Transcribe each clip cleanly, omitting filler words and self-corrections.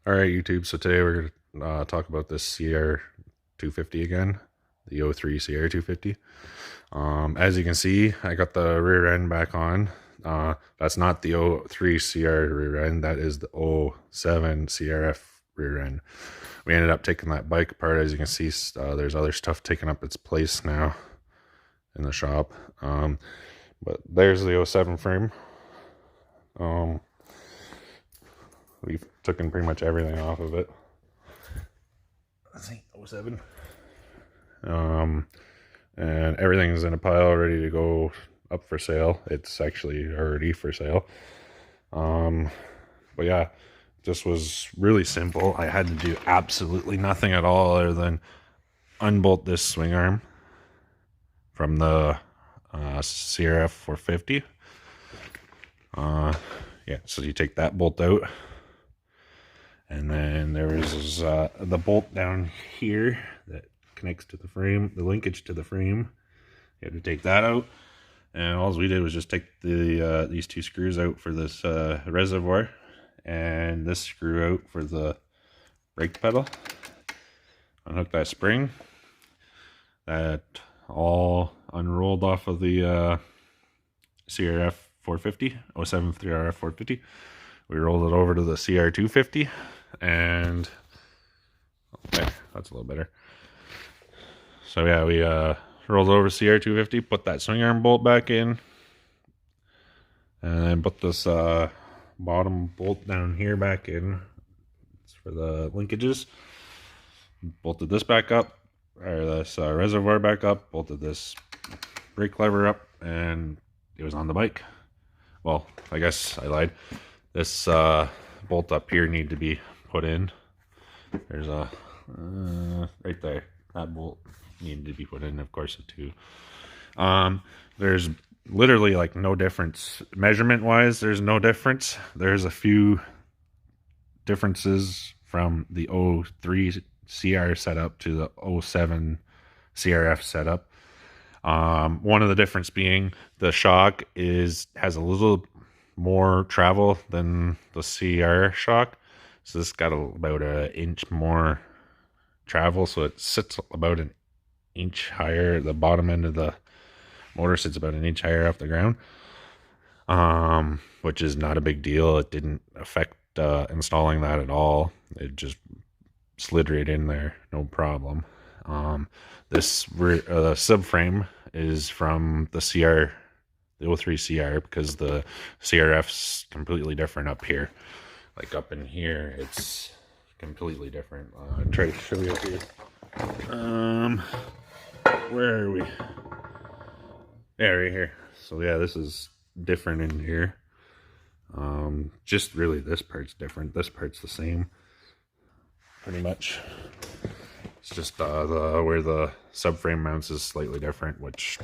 All right, YouTube. So today we're going to talk about this cr250 again, the '03 cr250. As you can see, I got the rear end back on. That's not the '03 CR rear end. That is the '07 CRF rear end. We ended up taking that bike apart. As you can see, there's other stuff taking up its place now in the shop. But there's the '07 frame. We've taken pretty much everything off of it. I think '07. And everything's in a pile ready to go up for sale. It's actually already for sale. But yeah, this was really simple. I had to do absolutely nothing at all other than unbolt this swing arm from the crf450. Yeah, so you take that bolt out, and then there is the bolt down here that connects to the frame, the linkage to the frame. You have to take that out, and all we did was just take the these two screws out for this reservoir, and this screw out for the brake pedal. Unhook that spring. That all unrolled off of the crf450, '07 crf450. We rolled it over to the cr250, and okay, that's a little better. So yeah, we rolled over cr250, put that swing arm bolt back in, and then put this bottom bolt down here back in. It's for the linkages. Bolted this back up, or this reservoir back up, bolted this brake lever up, and it was on the bike. Well, I guess I lied. This bolt up here needed to be put in. There's a right there. That bolt needed to be put in, of course, too. There's literally like no difference measurement wise. There's no difference. There's a few differences from the '03 CR setup to the '07 CRF setup. One of the difference being the shock has a little more travel than the CR shock. So this got about an inch more travel, so it sits about an inch higher. The bottom end of the motor sits about an inch higher off the ground, which is not a big deal. It didn't affect installing that at all. It just slid right in there, no problem. This subframe is from the CR, the '03 CR, because the CRF's completely different up here. Like up in here, it's completely different. I'll try to show you here. Where are we? Yeah, right here. So yeah, this is different in here. Just really this part's different. This part's the same, pretty much. It's just where the subframe mounts is slightly different, which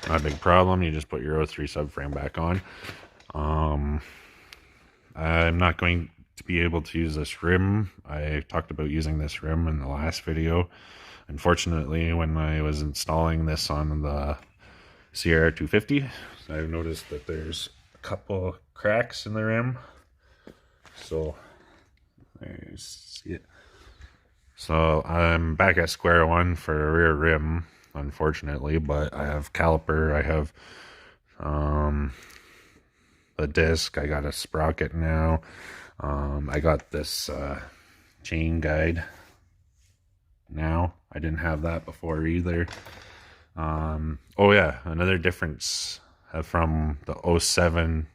not a big problem. You just put your '03 subframe back on. I'm not going to be able to use this rim. I talked about using this rim in the last video. Unfortunately, when I was installing this on the cr250, I've noticed that there's a couple cracks in the rim. So there you see it. So I'm back at square one for a rear rim, unfortunately, but I have caliper, I have the disc, I got a sprocket now. I got this chain guide now. I didn't have that before either. Oh yeah, another difference from the '07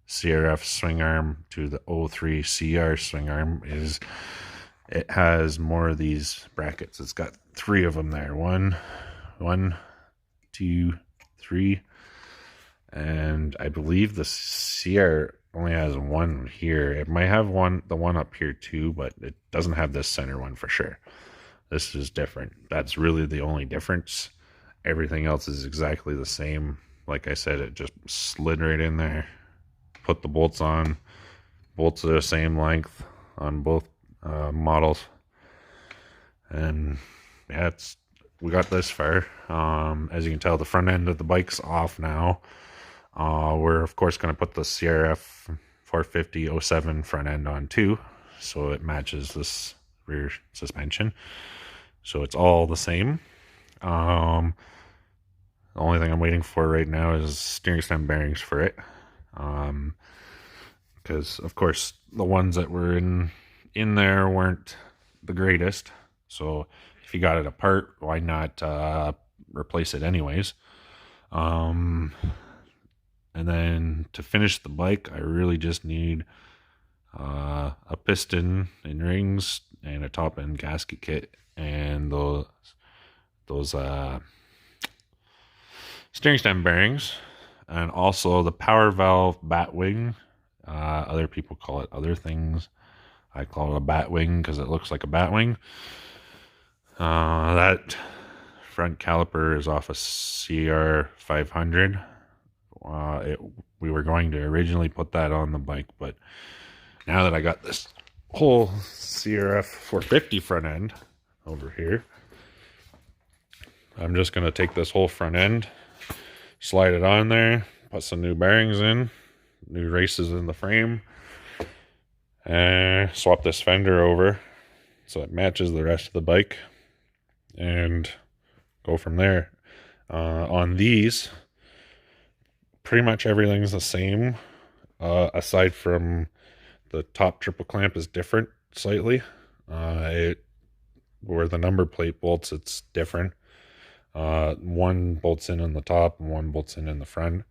CRF swing arm to the '03 CR swing arm is it has more of these brackets. It's got 3 of them there. One, 2, 3. And I believe the CR only has 1 here. It might have the one up here too, but it doesn't have this center one for sure. This is different. That's really the only difference. Everything else is exactly the same. Like I said, it just slid right in there. Put the bolts on. Bolts are the same length on both models, and yeah, we got this far. As you can tell, the front end of the bike's off now. We're of course going to put the crf450 '07 front end on too, so it matches this rear suspension. So it's all the same. The only thing I'm waiting for right now is steering stem bearings for it. Because of course the ones that were in there weren't the greatest. So if you got it apart, why not replace it anyways? And then to finish the bike, I really just need a piston and rings and a top end gasket kit and those steering stem bearings, and also the power valve bat wing. Other people call it other things. I call it a bat wing because it looks like a bat wing. That front caliper is off a cr500. We were going to originally put that on the bike, but now that I got this whole crf450 front end over here, I'm just going to take this whole front end, slide it on there, put some new bearings in, new races in the frame, and swap this fender over so it matches the rest of the bike, and go from there. On these, pretty much everything's the same, aside from the top triple clamp is different slightly. Where the number plate bolts, it's different. One bolts in on the top and one bolts in the front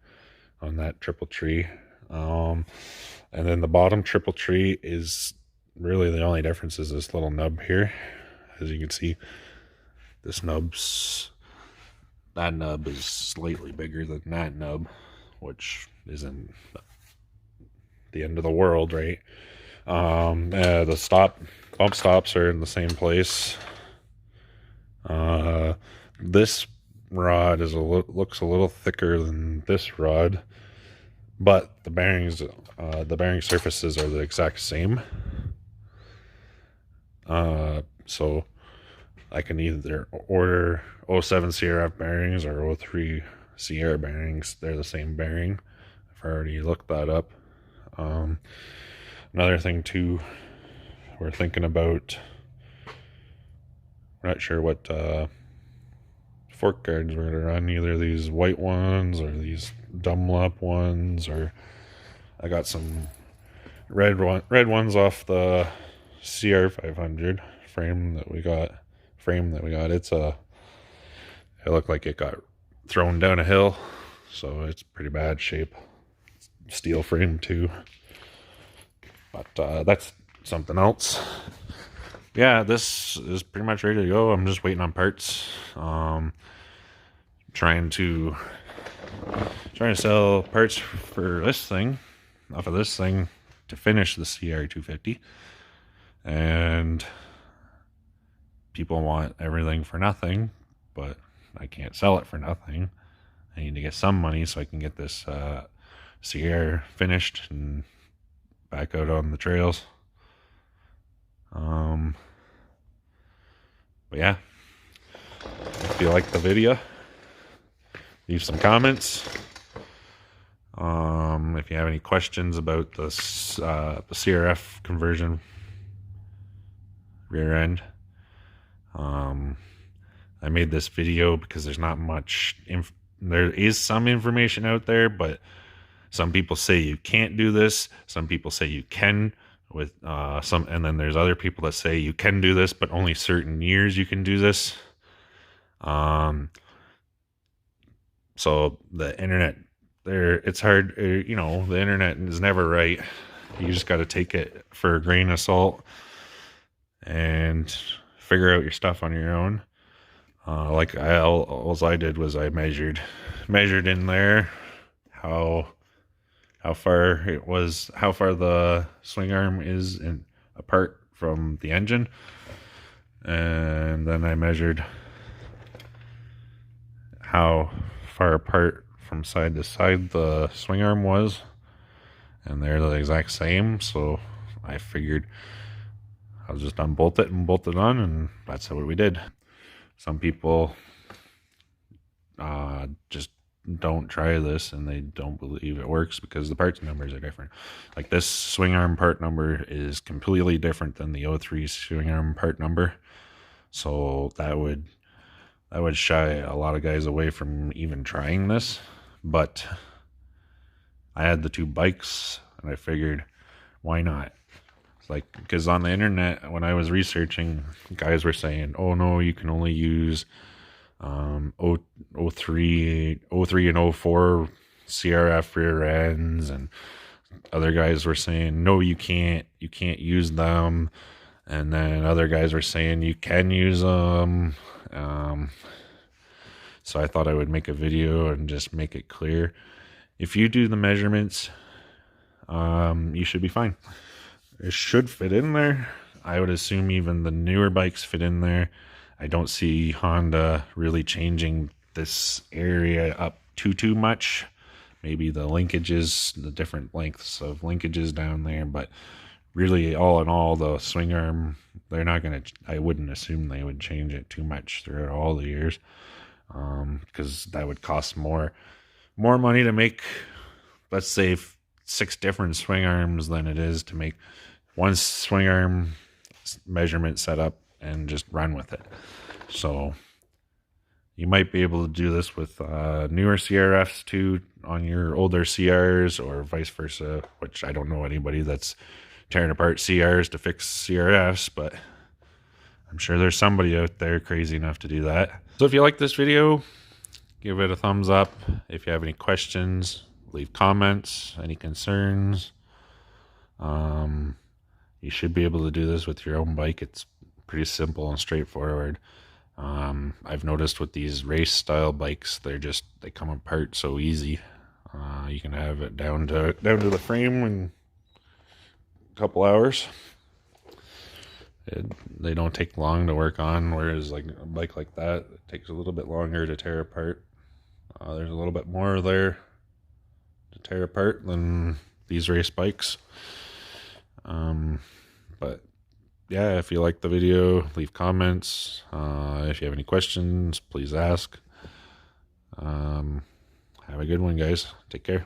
on that triple tree. And then the bottom triple tree is really the only difference is this little nub here. As you can see, that nub is slightly bigger than that nub, which isn't the end of the world, right? The bump stops are in the same place. This rod looks a little thicker than this rod, but the bearing surfaces are the exact same. So I can either order 07 CRF bearings or 03 CR bearings. They're the same bearing. I've already looked that up. Another thing too, we're thinking about, we're not sure what fork guards we're going to run, either these white ones or these Dunlop ones, or I got some red ones off the cr500 frame that we got. It looked like it got thrown down a hill, so it's pretty bad shape. Steel frame too, but that's something else. Yeah, this is pretty much ready to go. I'm just waiting on parts. Trying to sell parts for this thing, off of this thing, to finish the cr250, and people want everything for nothing, but I can't sell it for nothing. I need to get some money so I can get this CR finished and back out on the trails. But yeah, if you like the video, leave some comments. If you have any questions about this, the CRF conversion rear end, I made this video because there's not much there is some information out there, but some people say you can't do this, some people say you can with and then there's other people that say you can do this, but only certain years you can do this. So the internet it's hard, the internet is never right. You just got to take it for a grain of salt and figure out your stuff on your own. Like all I did was I measured in there how far the swing arm is apart from the engine, and then I measured how far apart from side to side the swing arm was, and they're the exact same. So I figured I'll just unbolt it and bolt it on, and that's what we did. Some people just don't try this and they don't believe it works because the parts numbers are different. Like this swing arm part number is completely different than the 03 swing arm part number. So that would shy a lot of guys away from even trying this. But I had the two bikes and I figured, why not? Like, because on the internet, when I was researching, guys were saying, oh no, you can only use 03 and 04 CRF rear ends, and other guys were saying, no, you can't use them. And then other guys were saying you can use them. So I thought I would make a video and just make it clear. If you do the measurements, you should be fine. It should fit in there. I would assume even the newer bikes fit in there. I don't see Honda really changing this area up too much. Maybe the linkages, the different lengths of linkages down there, but really all in all, the swing arm, they're not going to, I wouldn't assume they would change it too much throughout all the years, because that would cost more money to make, let's say, 6 different swing arms than it is to make one swing arm measurement setup and just run with it. So you might be able to do this with newer CRFs too on your older CRs, or vice versa, which I don't know anybody that's tearing apart CRs to fix CRFs, but I'm sure there's somebody out there crazy enough to do that. So if you like this video, give it a thumbs up. If you have any questions, leave comments, any concerns. You should be able to do this with your own bike. It's pretty simple and straightforward. I've noticed with these race style bikes, they come apart so easy. You can have it down to the frame in a couple hours. They don't take long to work on, whereas like a bike like that, it takes a little bit longer to tear apart. There's a little bit more there to tear apart than these race bikes. But yeah, if you like the video, leave comments. If you have any questions, please ask. Have a good one, guys. Take care.